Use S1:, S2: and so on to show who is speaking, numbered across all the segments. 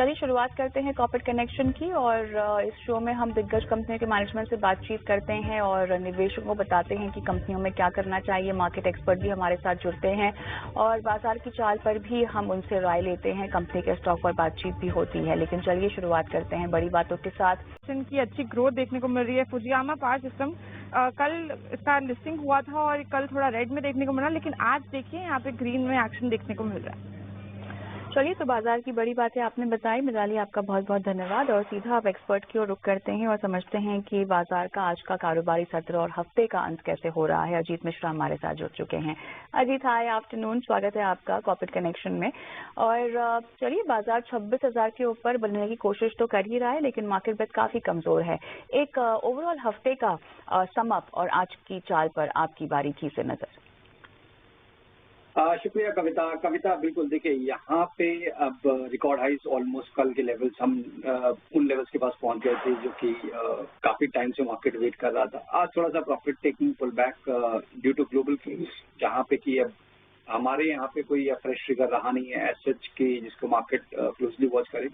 S1: चलिए शुरुआत करते हैं कॉर्पोरेट कनेक्शन की और इस शो में हम दिग्गज कंपनियों के मैनेजमेंट से बातचीत करते हैं और निवेशकों को बताते हैं कि कंपनियों में क्या करना चाहिए। मार्केट एक्सपर्ट भी हमारे साथ जुड़ते हैं और बाजार की चाल पर भी हम उनसे राय लेते हैं। कंपनी के स्टॉक पर बातचीत भी होती है। लेकिन चलिए शुरुआत करते हैं बड़ी बातों के साथ।
S2: की अच्छी ग्रोथ देखने को मिल रही है। फुजियामा पावर सिस्टम कल इसका लिस्टिंग हुआ था और कल थोड़ा रेड में देखने को मिला, लेकिन आज देखिए यहाँ पे ग्रीन में एक्शन देखने को मिल रहा है।
S1: चलिए, तो बाजार की बड़ी बातें आपने बताई। मिताली, आपका बहुत बहुत धन्यवाद। और सीधा आप एक्सपर्ट की ओर रुख करते हैं और समझते हैं कि बाजार का आज का कारोबारी सत्र और हफ्ते का अंत कैसे हो रहा है। अजीत मिश्रा हमारे साथ जुड़ चुके हैं। अजीत, हाय आफ्टरनून, स्वागत है आपका कॉर्पोरेट कनेक्शन में। और चलिए, बाजार 26,000 के ऊपर बनने की कोशिश तो कर ही रहा है, लेकिन मार्केट बेस काफी कमजोर है। एक ओवरऑल हफ्ते का सम अप और आज की चाल पर आपकी बारीकी से नजर।
S3: शुक्रिया कविता बिल्कुल। देखिए, यहाँ पे अब रिकॉर्ड हाइज ऑलमोस्ट कल के लेवल्स हम उन लेवल्स के पास पहुंच गए थे जो कि काफी टाइम से मार्केट वेट कर रहा था। आज थोड़ा सा profit taking pull back due to global cues, जहाँ पे कि अब हमारे यहाँ पे कोई फ्रेश ट्रिगर रहा नहीं है एज सच की जिसको मार्केट क्लोजली वॉच करे।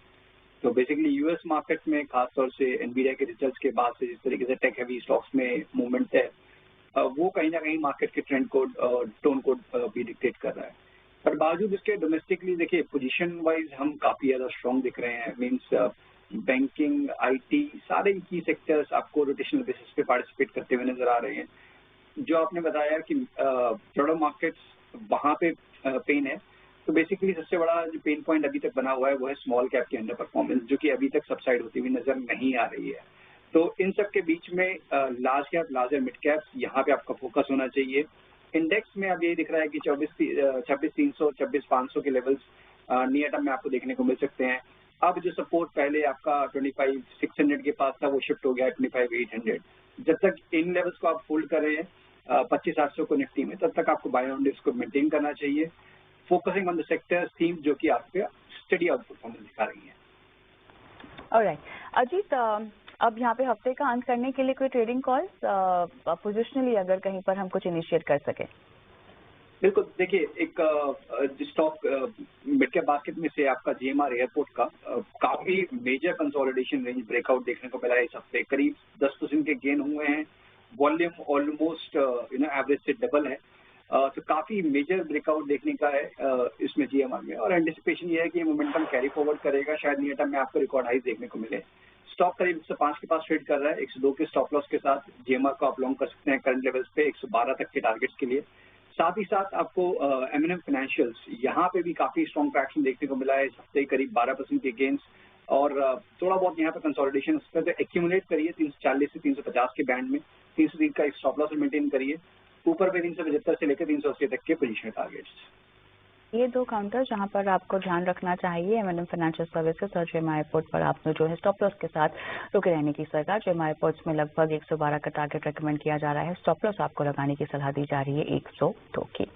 S3: तो बेसिकली यूएस मार्केट में खासतौर से एनवीडिया के रिजल्ट्स के बाद से जिस तरीके से टेक हैवी स्टॉक्स में मूवमेंट है, वो कहीं ना कहीं मार्केट के ट्रेंड कोड टोन कोड भी डिक्टेट कर रहा है। पर बावजूद इसके डोमेस्टिकली देखिए पोजीशन वाइज हम काफी ज्यादा स्ट्रांग दिख रहे हैं। मींस बैंकिंग, आईटी, सारे की सेक्टर्स आपको रोटेशनल बेसिस पे पार्टिसिपेट करते हुए नजर आ रहे हैं। जो आपने बताया कि थोड़ा मार्केट्स वहां पे पेन है, तो बेसिकली सबसे बड़ा जो पेन पॉइंट अभी तक बना हुआ है वो है स्मॉल कैप की अंडर परफॉर्मेंस, जो कि अभी तक सबसाइड होती हुई नजर नहीं आ रही है। तो इन सब के बीच में large cap, larger mid caps, यहाँ पे आपका फोकस होना चाहिए। इंडेक्स में अब ये दिख रहा है कि 26,300, 26,500 के लेवल्स नियर टर्म में आपको देखने को मिल सकते हैं। अब जो सपोर्ट पहले आपका 25,600 के पास था, वो शिफ्ट हो गया 25,800। जब तक इन लेवल्स को आप होल्ड कर रहे हैं 25,800 को निफ्टी में, तब तक आपको बाय ऑन डिप्स को मेंटेन करना चाहिए, focusing on the sectors theme जो कि आपके स्टडी आउट परफॉर्मेंस दिखा रही है।
S1: ऑलराइट अजीत, अब यहाँ पे हफ्ते का अंत करने के लिए कोई ट्रेडिंग कॉल्स पोजिशनली अगर कहीं पर हम कुछ इनिशिएट कर सके?
S3: बिल्कुल। देखिए, एक स्टॉक मिड कैप बास्केट में से आपका जीएमआर एयरपोर्ट का काफी मेजर कंसोलिडेशन रेंज ब्रेकआउट देखने को मिला है इस हफ्ते। करीब 10% के गेन हुए हैं। वॉल्यूम ऑलमोस्ट एवरेज से डबल है। तो काफी मेजर ब्रेकआउट देखने का है इसमें जीएमआर में, और एंटिसिपेशन ये है कि ये मोमेंटम कैरी फॉरवर्ड करेगा। शायद नियर टर्म में आपको रिकॉर्ड हाई देखने को मिले। स्टॉक करीब 105 के पास ट्रेड कर रहा है। 102 के स्टॉप लॉस के साथ जीएमआर को आप लॉन्ग कर सकते हैं करंट लेवल्स पे 112 तक के टारगेट्स के लिए। साथ ही साथ आपको एमएनएम फाइनेंशियल्स, यहाँ पे भी काफी स्ट्रॉन्ग ट्रैक्शन देखने को मिला है इस हफ्ते, करीब 12% के गेन्स, और थोड़ा बहुत यहाँ पे कंसोलिडेशन एक्यूमुलेट करिए 340 से 350 के बैंड में। 303 का एक स्टॉप लॉस मेंटेन करिए। ऊपर पे 375 से लेकर 380 तक के पोजीशन टारगेट्स।
S1: ये दो काउंटर जहां पर आपको ध्यान रखना चाहिए, एमएनएम फाइनेंशियल सर्विसेज और जेएमआर एयरपोर्ट पर आपने जो है स्टॉप लॉस के साथ रुके रहने की सरकार। जेएमआर एयरपोर्ट्स में लगभग 112 का टारगेट रेकमेंड किया जा रहा है। स्टॉप लॉस आपको लगाने की सलाह दी जा रही है 102 की।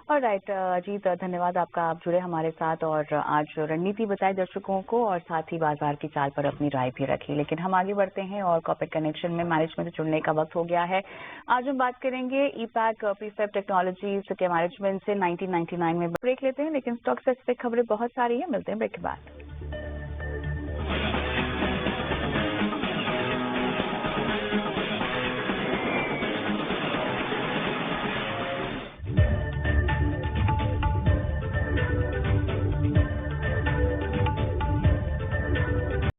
S1: और राइट अजीत, धन्यवाद आपका, आप जुड़े हमारे साथ और आज रणनीति बताए दर्शकों को और साथ ही बाजार की चाल पर अपनी राय भी रखी। लेकिन हम आगे बढ़ते हैं और कॉर्पोरेट कनेक्शन में मैनेजमेंट से जुड़ने का वक्त हो गया है। आज हम बात करेंगे ईपैक प्रीफैब टेक्नोलॉजीज के मैनेजमेंट से 1999 में। ब्रेक लेते हैं, लेकिन स्टॉक स्पेसिफिक खबरें बहुत सारी हैं। मिलते हैं ब्रेक के बाद।